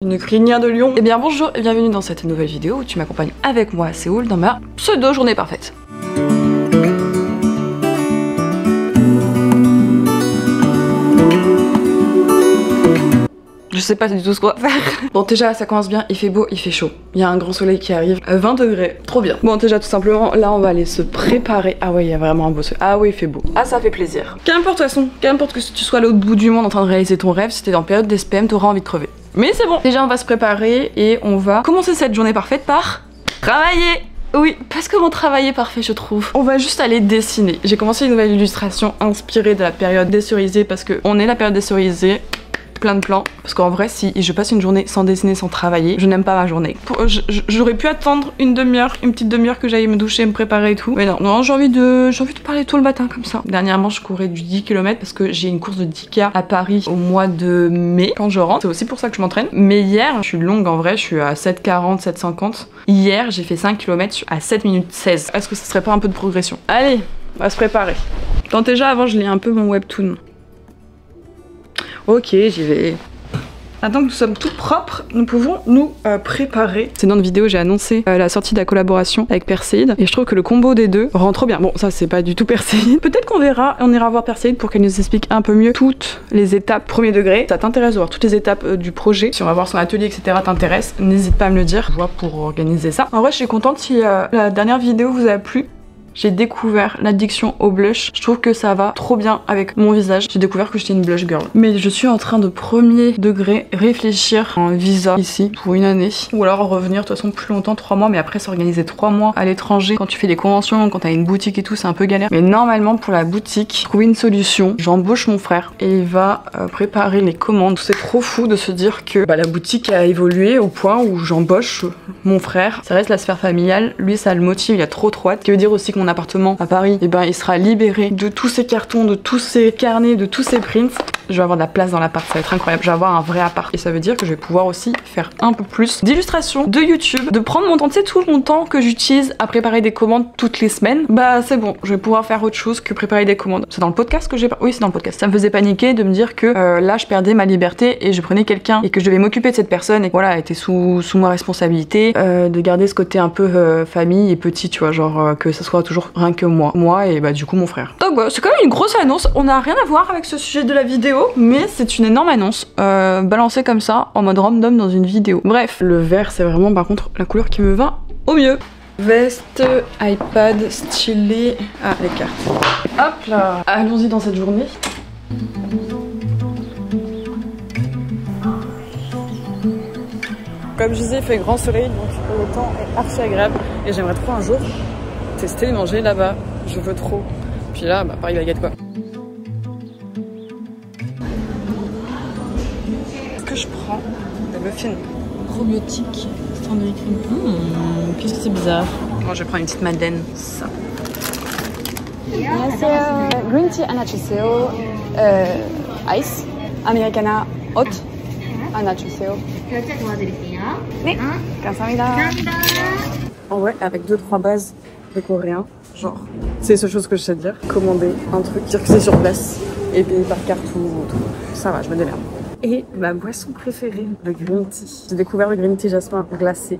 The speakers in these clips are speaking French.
Une crinière de lion. Eh bien bonjour et bienvenue dans cette nouvelle vidéo où tu m'accompagnes avec moi à Séoul dans ma pseudo journée parfaite. Je sais pas du tout ce qu'on va faire. Bon déjà ça commence bien, il fait beau, il fait chaud. Il y a un grand soleil qui arrive, 20 degrés, trop bien. Bon déjà tout simplement, là on va aller se préparer. Ah ouais il y a vraiment un beau soleil. Ah oui il fait beau. Ah ça fait plaisir. Qu'importe de toute façon, qu'importe que tu sois à l'autre bout du monde en train de réaliser ton rêve, si t'es en période d'SPM, t'auras envie de crever. Mais c'est bon. Déjà on va se préparer et on va commencer cette journée parfaite par travailler. Oui, parce que mon travail est parfait je trouve. On va juste aller dessiner. J'ai commencé une nouvelle illustration inspirée de la période des cerisiers parce que on est la période des cerisiers. Plein de plans, parce qu'en vrai si je passe une journée sans dessiner, sans travailler, je n'aime pas ma journée. J'aurais pu attendre une demi-heure, une petite demi-heure que j'aille me doucher, me préparer et tout, mais non j'ai envie de parler tout le matin comme ça. Dernièrement je courais du 10 km parce que j'ai une course de 10K à Paris au mois de mai quand je rentre, c'est aussi pour ça que je m'entraîne. Mais hier, je suis longue en vrai, je suis à 7,40, 7,50. Hier j'ai fait 5 km à 7 minutes 16. Est-ce que ce serait pas un peu de progression? Allez, on va se préparer. Tant déjà avant je lis un peu mon webtoon. Ok, j'y vais. Maintenant que nous sommes tout propres, nous pouvons nous préparer. C'est dans une vidéo, j'ai annoncé la sortie de la collaboration avec Perséide et je trouve que le combo des deux rend trop bien. Bon, ça c'est pas du tout Perséide. Peut-être qu'on verra, on ira voir Perséide pour qu'elle nous explique un peu mieux toutes les étapes premier degré. Ça t'intéresse de voir toutes les étapes du projet. Si on va voir son atelier, etc. t'intéresse, n'hésite pas à me le dire. Je vois pour organiser ça. En vrai, je suis contente si la dernière vidéo vous a plu. J'ai découvert l'addiction au blush. Je trouve que ça va trop bien avec mon visage. J'ai découvert que j'étais une blush girl. Mais je suis en train de premier degré réfléchir à un visa ici pour une année. Ou alors revenir de toute façon plus longtemps, 3 mois. Mais après s'organiser 3 mois à l'étranger. Quand tu fais des conventions, quand t'as une boutique et tout, c'est un peu galère. Mais normalement pour la boutique, trouver une solution. J'embauche mon frère et il va préparer les commandes. C'est trop fou de se dire que la boutique a évolué au point où j'embauche mon frère. Ça reste la sphère familiale. Lui ça le motive, il a trop hâte. Ce qui veut dire aussi que mon appartement à Paris, et ben il sera libéré de tous ces cartons, de tous ces carnets, de tous ces prints. Je vais avoir de la place dans l'appart, ça va être incroyable. Je vais avoir un vrai appart. Et ça veut dire que je vais pouvoir aussi faire un peu plus d'illustrations, de YouTube, de prendre mon temps, tu sais, tout mon temps que j'utilise à préparer des commandes toutes les semaines. Bah c'est bon, je vais pouvoir faire autre chose que préparer des commandes. C'est dans le podcast que j'ai... Oui, c'est dans le podcast. Ça me faisait paniquer de me dire que là, je perdais ma liberté et je prenais quelqu'un et que je devais m'occuper de cette personne et voilà, elle était sous ma responsabilité, de garder ce côté un peu famille et petit, tu vois, genre que ça soit toujours rien que moi et bah du coup mon frère. Donc bah, c'est quand même une grosse annonce, on n'a rien à voir avec ce sujet de la vidéo, mais c'est une énorme annonce balancée comme ça en mode random dans une vidéo. Bref, le vert c'est vraiment par contre la couleur qui me va au mieux. Veste, iPad, stylet, ah les cartes. Hop là, allons-y dans cette journée. Comme je disais, il fait grand soleil donc le temps est archi agréable et j'aimerais trop un jour tester les manger là-bas, je veux trop. Puis là, bah Paris baguette quoi. Qu'est-ce que je prends? Le muffin probiotique, strawberry cream. Qu'est-ce que c'est bizarre. Moi je vais prendre une petite madeleine, ça. 안녕하세요. Green tea 하나 주세요. 아이스 아메리카노 hot 하나 주세요. 결제 도와드릴게요. 네, 감사합니다. En vrai, avec 2-3 bases de coréen, genre, c'est la seule chose que je sais dire. Commander un truc, dire que c'est sur place et payer par carte ou autre. Ça va, je me démerde. Et ma boisson préférée, le green tea. J'ai découvert le green tea jasmin glacé.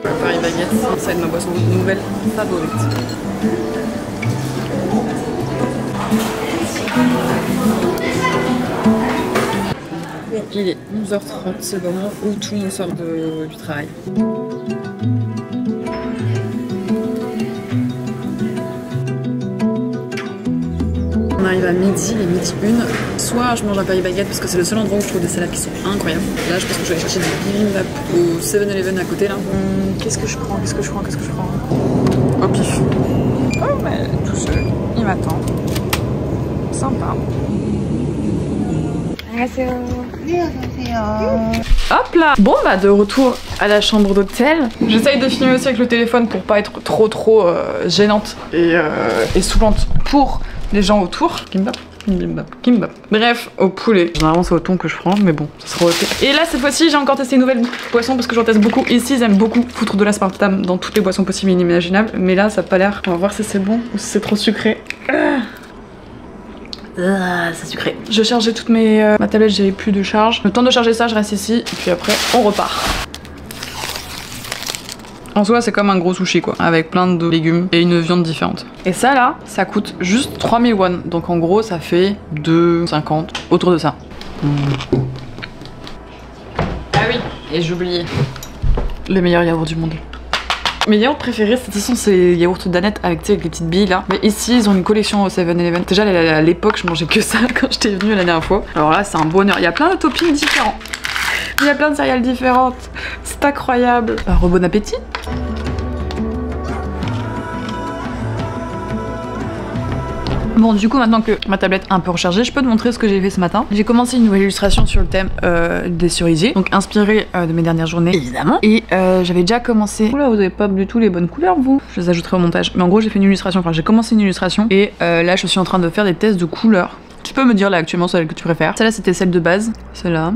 Paris baguette, ça va être ma boisson nouvelle favorite. Il est 11h30, c'est le moment où tout le monde sort du travail. On arrive à midi, et midi 1. Soit je mange un Paris baguette parce que c'est le seul endroit où je trouve des salades qui sont incroyables. Là, je pense que je vais aller chercher des bibimbap au 7-Eleven à côté là. Qu'est-ce que je prends? Au pif. Oh, mais tout seul, il m'attend. Sympa. Hop là. Bon bah de retour à la chambre d'hôtel. J'essaye de filmer aussi avec le téléphone pour pas être trop gênante et saoulante pour les gens autour. Kimbap, kimbap, kimbap. Bref, au poulet. Généralement c'est au thon que je prends, mais bon, ça sera ok. Et là cette fois-ci j'ai encore testé une nouvelle boisson parce que j'en teste beaucoup. Ici ils aiment beaucoup foutre de l'aspartame dans toutes les boissons possibles et inimaginables. Mais là ça a pas l'air. On va voir si c'est bon ou si c'est trop sucré. C'est sucré. Je chargeais toutes ma tablette, j'avais plus de charge. Le temps de charger ça, je reste ici et puis après on repart. En soi c'est comme un gros sushi quoi, avec plein de légumes et une viande différente. Et ça là, ça coûte juste 3000 won, donc en gros ça fait 2,50 autour de ça. Ah oui, et j'oubliais les meilleurs yaourts du monde. Mes yaourts préférés, de toute façon, c'est les yaourts d'Annette avec les petites billes là. Mais ici, ils ont une collection au 7-Eleven. Déjà, à l'époque, je mangeais que ça quand j'étais venue la dernière fois. Alors là, c'est un bonheur. Il y a plein de toppings différents. Il y a plein de céréales différentes. C'est incroyable. Bon appétit. Bon, du coup, maintenant que ma tablette est un peu rechargée, je peux te montrer ce que j'ai fait ce matin. J'ai commencé une nouvelle illustration sur le thème des cerisiers, donc inspirée de mes dernières journées, évidemment. Et j'avais déjà commencé... Oula, vous avez pas du tout les bonnes couleurs, vous. Je les ajouterai au montage. Mais en gros, j'ai fait une illustration, enfin, j'ai commencé une illustration. Et là, je suis en train de faire des tests de couleurs. Tu peux me dire là actuellement celle que tu préfères. Celle-là, c'était celle de base. Celle-là.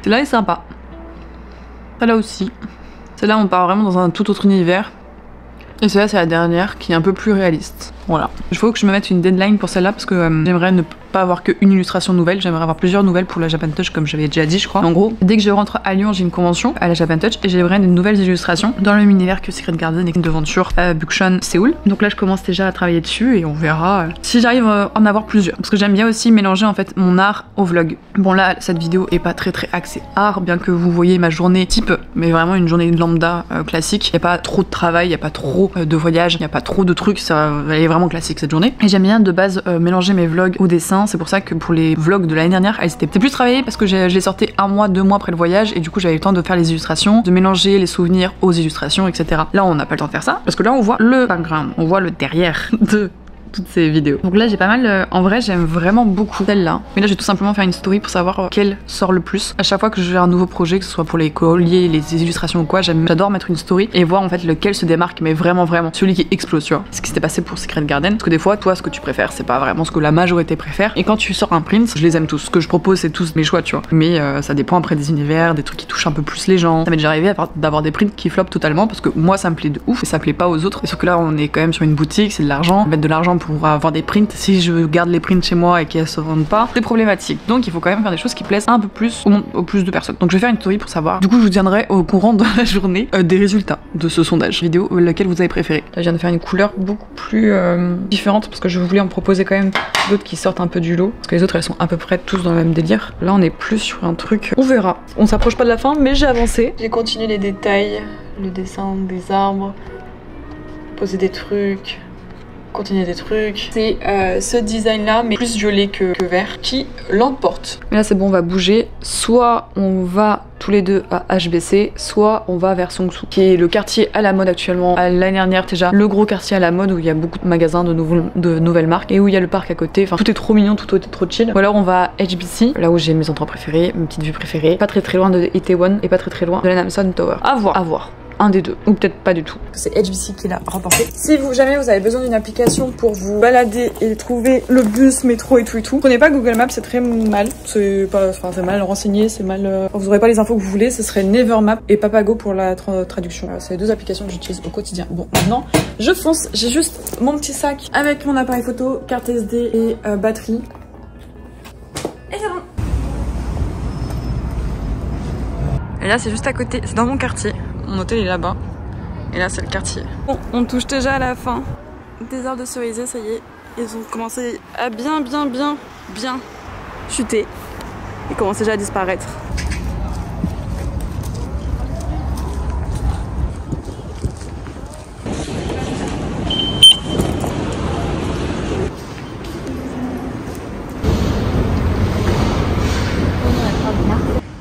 Celle-là est sympa. Celle-là aussi. Celle-là, on part vraiment dans un tout autre univers. Et celle-là, c'est la dernière qui est un peu plus réaliste. Voilà. Il faut que je me mette une deadline pour celle-là parce que j'aimerais ne pas avoir qu'une illustration nouvelle, j'aimerais avoir plusieurs nouvelles pour la Japan Touch comme j'avais déjà dit je crois. En gros, dès que je rentre à Lyon, j'ai une convention à la Japan Touch et j'aimerais des nouvelles illustrations dans le même univers que Secret Garden et Deventure Bukshon Séoul. Donc là, je commence déjà à travailler dessus et on verra si j'arrive à en avoir plusieurs. Parce que j'aime bien aussi mélanger en fait mon art au vlog. Bon là, cette vidéo est pas très axée art, bien que vous voyez ma journée type, mais vraiment une journée lambda classique. Il y a pas trop de travail, il y a pas trop de voyage, il y a pas trop de trucs, ça elle est vraiment classique cette journée. Et j'aime bien de base mélanger mes vlogs au dessin, c'est pour ça que pour les vlogs de l'année dernière, elles étaient plus travaillées parce que je les sortais 1 mois, 2 mois après le voyage et du coup j'avais le temps de faire les illustrations, de mélanger les souvenirs aux illustrations, etc. Là on n'a pas le temps de faire ça parce que là on voit le background, on voit le derrière de toutes ces vidéos. Donc là j'ai pas mal, en vrai j'aime vraiment beaucoup celle-là. Mais là je vais tout simplement faire une story pour savoir quelle sort le plus. À chaque fois que je fais un nouveau projet, que ce soit pour les colliers, les illustrations ou quoi, j'adore mettre une story et voir en fait lequel se démarque, mais vraiment celui qui explose, tu vois. Ce qui s'était passé pour Secret Garden, parce que des fois toi ce que tu préfères c'est pas vraiment ce que la majorité préfère. Et quand tu sors un print, je les aime tous. Ce que je propose c'est tous mes choix, tu vois. Mais ça dépend après des univers, des trucs qui touchent un peu plus les gens. Ça m'est déjà arrivé d'avoir des prints qui flopent totalement parce que moi ça me plaît de ouf et ça plaît pas aux autres. Et sauf que là on est quand même sur une boutique, c'est de l'argent, mettre de l'argent pour avoir des prints. Si je garde les prints chez moi et qu'elles se vendent pas, c'est problématique. Donc il faut quand même faire des choses qui plaisent un peu plus au plus de personnes. Donc je vais faire une story pour savoir. Du coup je vous tiendrai au courant dans la journée des résultats de ce sondage vidéo, laquelle vous avez préféré. Là je viens de faire une couleur beaucoup plus différente parce que je voulais en proposer quand même d'autres qui sortent un peu du lot. Parce que les autres elles sont à peu près tous dans le même délire. Là on est plus sur un truc, on verra. On s'approche pas de la fin mais j'ai avancé. J'ai continué les détails, le dessin des arbres, poser des trucs, continuer des trucs. C'est ce design là mais plus violet que vert qui l'emporte. Mais là c'est bon, on va bouger. Soit on va tous les deux à HBC, soit on va vers Seongsu, qui est le quartier à la mode actuellement. L'année dernière déjà, le gros quartier à la mode où il y a beaucoup de magasins de nouvelles marques et où il y a le parc à côté. Enfin tout est trop mignon, tout est trop chill. Ou alors on va à HBC, là où j'ai mes endroits préférés, mes petites vues préférées. Pas très loin de Itaewon et pas très loin de la Namsan Tower. À voir. Un des deux, ou peut-être pas du tout. C'est HBC qui l'a remporté. Si jamais vous avez besoin d'une application pour vous balader et trouver le bus, métro et tout, prenez pas Google Maps, c'est très mal. C'est mal renseigné, c'est mal. Vous aurez pas les infos que vous voulez. Ce serait Nevermap et Papago pour la traduction. C'est les deux applications que j'utilise au quotidien. Bon, maintenant, je fonce. J'ai juste mon petit sac avec mon appareil photo, carte SD et batterie. Et c'est bon. Et là, c'est juste à côté. C'est dans mon quartier. Mon hôtel est là-bas. Et là, c'est le quartier. Bon, on touche déjà à la fin des arbres de cerisier, ça y est. Ils ont commencé à bien chuter. Ils commencent déjà à disparaître.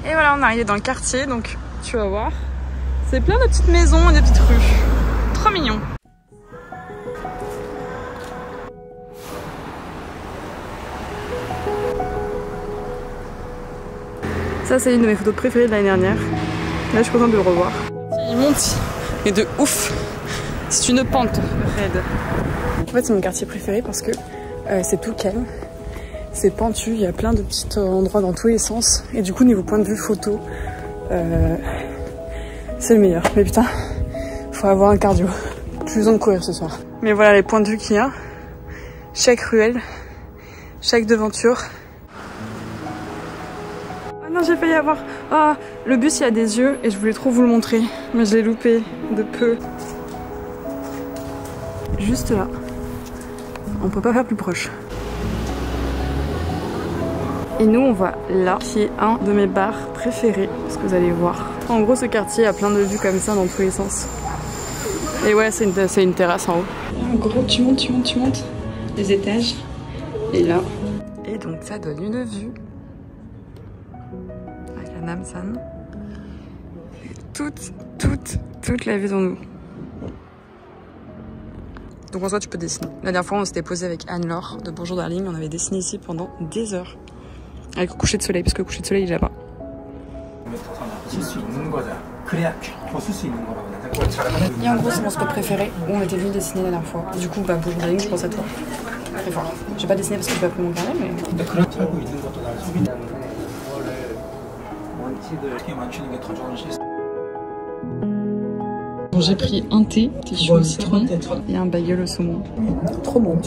Et voilà, on est arrivé dans le quartier, donc tu vas voir. C'est plein de petites maisons et de petites rues. Trop mignon. Ça, c'est une de mes photos préférées de l'année dernière. Là, je suis contente de le revoir. Il monte, et de ouf. C'est une pente raide. En fait, c'est mon quartier préféré parce que c'est tout calme. C'est pentu, il y a plein de petits endroits dans tous les sens. Et du coup, niveau point de vue photo, c'est le meilleur. Mais putain, faut avoir un cardio. Plus besoin de courir ce soir. Mais voilà les points de vue qu'il y a. Chaque ruelle, chaque devanture. Oh non, j'ai failli avoir... Ah, le bus il y a des yeux et je voulais trop vous le montrer. Mais je l'ai loupé de peu. Juste là. On peut pas faire plus proche. Et nous on va là, qui est un de mes bars préférés, parce que vous allez voir. En gros ce quartier a plein de vues comme ça dans tous les sens. Et ouais, c'est une terrasse en haut. En gros tu montes les étages. Et là. Et donc ça donne une vue. Avec la Namsan. Et toute la vue dans nous. Donc en soi tu peux dessiner. La dernière fois on s'était posé avec Anne-Laure de Bonjour Darling, on avait dessiné ici pendant des heures. Avec le coucher de soleil, parce que le coucher de soleil il est là-bas. Et en gros c'est mon spot préféré où on était venu dessiner la dernière fois. Du coup bah Bonjour Darling je pense à toi. Très fort. J'ai pas dessiné parce que j'ai pas pris mon carnet mais... Bon, j'ai pris un thé chaud au citron et un bagel au saumon. Trop bon.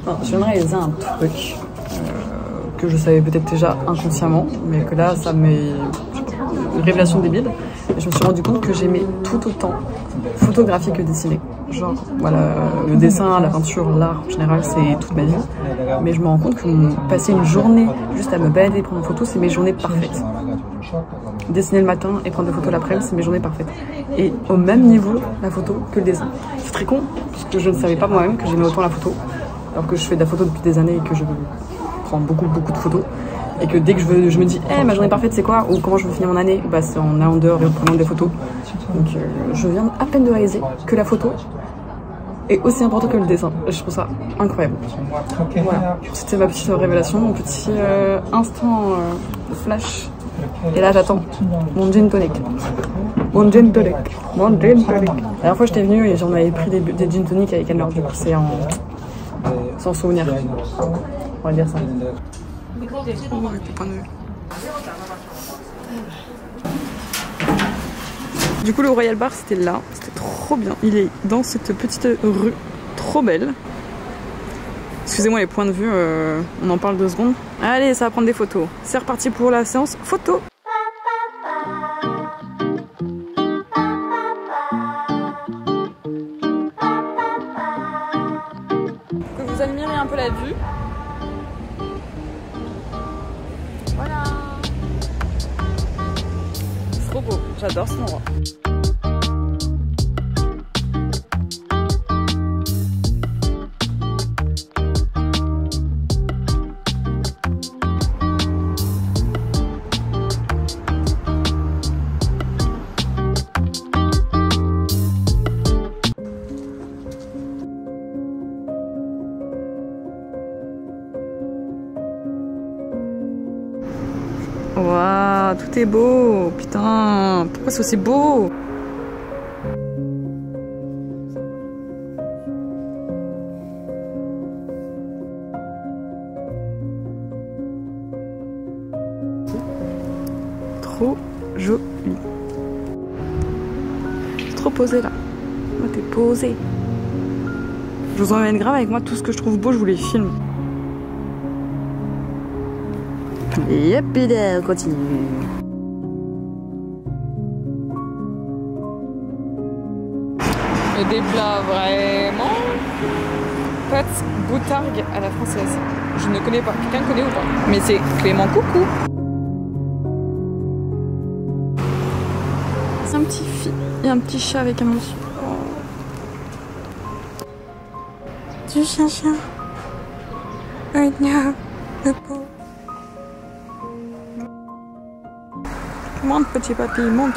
Non, je viens de réaliser un truc que je savais peut-être déjà inconsciemment, mais que là ça m'est une révélation débile. Et je me suis rendu compte que j'aimais tout autant photographier que dessiner. Genre, voilà, le dessin, la peinture, l'art en général, c'est toute ma vie. Mais je me rends compte que passer une journée juste à me balader et prendre des photos, c'est mes journées parfaites. Dessiner le matin et prendre des photos l'après-midi, c'est mes journées parfaites. Et au même niveau, la photo que le dessin. C'est très con, parce que je ne savais pas moi-même que j'aimais autant la photo. Alors que je fais de la photo depuis des années et que je prends beaucoup de photos. Et que dès que je me dis hey, ma journée parfaite c'est quoi, ou comment je veux finir mon année, bah c'est en allant dehors et en prenant des photos. Donc je viens à peine de réaliser que la photo est aussi important que le dessin. Je trouve ça incroyable. Voilà, c'était ma petite révélation, mon petit instant flash. Et là j'attends mon gin tonic. Mon gin tonic. La dernière fois j'étais venue et j'en avais pris des gin tonic avec Anne-Laure, du coup c'est sans souvenir. On va dire ça. Du coup le Royal Bar c'était là, c'était trop bien. Il est dans cette petite rue trop belle. Excusez-moi les points de vue, on en parle 2 secondes. Allez, ça va prendre des photos. C'est reparti pour la séance photo. Que vous admirez un peu la vue. Voilà. C'est trop beau, j'adore cet endroit. Waouh, tout est beau. Putain, pourquoi c'est aussi beau? Trop joli. Je suis trop posée là. Moi, t'es posée. Je vous emmène grave avec moi, tout ce que je trouve beau, je vous les filme. Et hop, on continue. Et des plats vraiment pâtes boutargue à la française. Je ne connais pas. Quelqu'un connaît ou pas? Mais c'est Clément Coucou. C'est un petit fille et un petit chat avec un monsieur. Oh. Du chien. Regarde le pot. Monte petit papy, monte.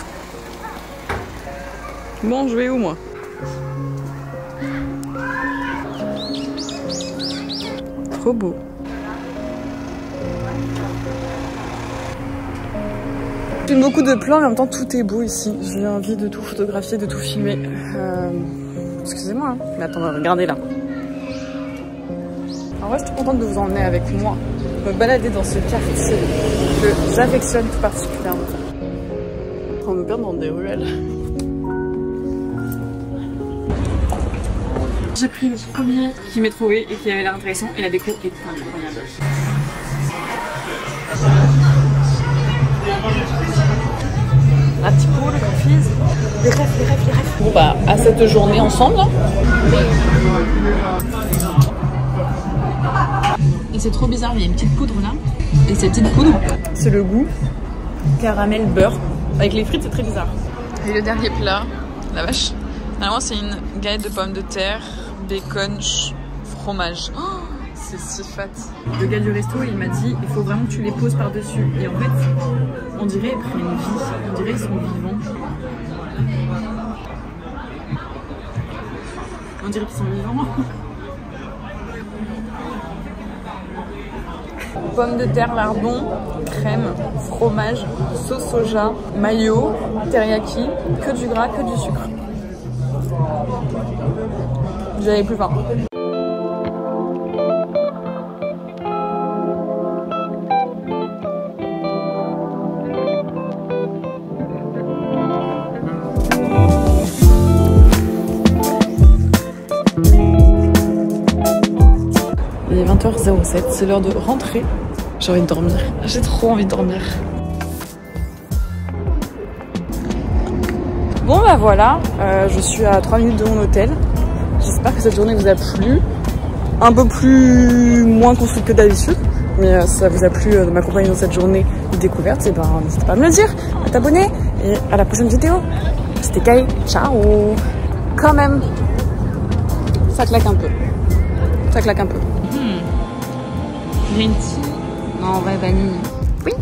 Bon, je vais où moi? Trop beau. Je filme beaucoup de plans mais en même temps tout est beau ici. J'ai envie de tout photographier, de tout filmer. Excusez-moi, hein. Mais attends, regardez là. En vrai, je suis contente de vous emmener avec moi, me balader dans ce quartier que j'affectionne tout particulièrement. On me perd dans des ruelles. J'ai pris le premier qui m'est trouvé et qui avait l'air intéressant et la déco est incroyable. Un petit pot, le confise. Les rêves. Bon bah, à cette journée ensemble. Et c'est trop bizarre, il y a une petite poudre là. Et cette petite poudre, c'est le goût caramel beurre. Avec les frites, c'est très bizarre. Et le dernier plat, la vache. Normalement, c'est une galette de pommes de terre, bacon, fromage. Oh, c'est si fat. Le gars du resto, il m'a dit, il faut vraiment que tu les poses par-dessus. Et en fait, on dirait qu'ils prennent une vie. On dirait qu'ils sont vivants. On dirait qu'ils sont vivants. Pommes de terre, lardon, crème, fromage, sauce soja, mayo, teriyaki, que du gras, que du sucre. J'avais plus faim. Il est 20h07, c'est l'heure de rentrer. J'ai envie de dormir. J'ai trop envie de dormir. Bon bah voilà, je suis à 3 minutes de mon hôtel. J'espère que cette journée vous a plu. Un peu moins construite que d'habitude. Mais si ça vous a plu de m'accompagner dans cette journée de découverte, et ben n'hésitez pas à me le dire, à t'abonner. Et à la prochaine vidéo. C'était Kai, ciao. Quand même, ça claque un peu. Ça claque un peu. Green tea. Non, en vrai, vanille. Oui.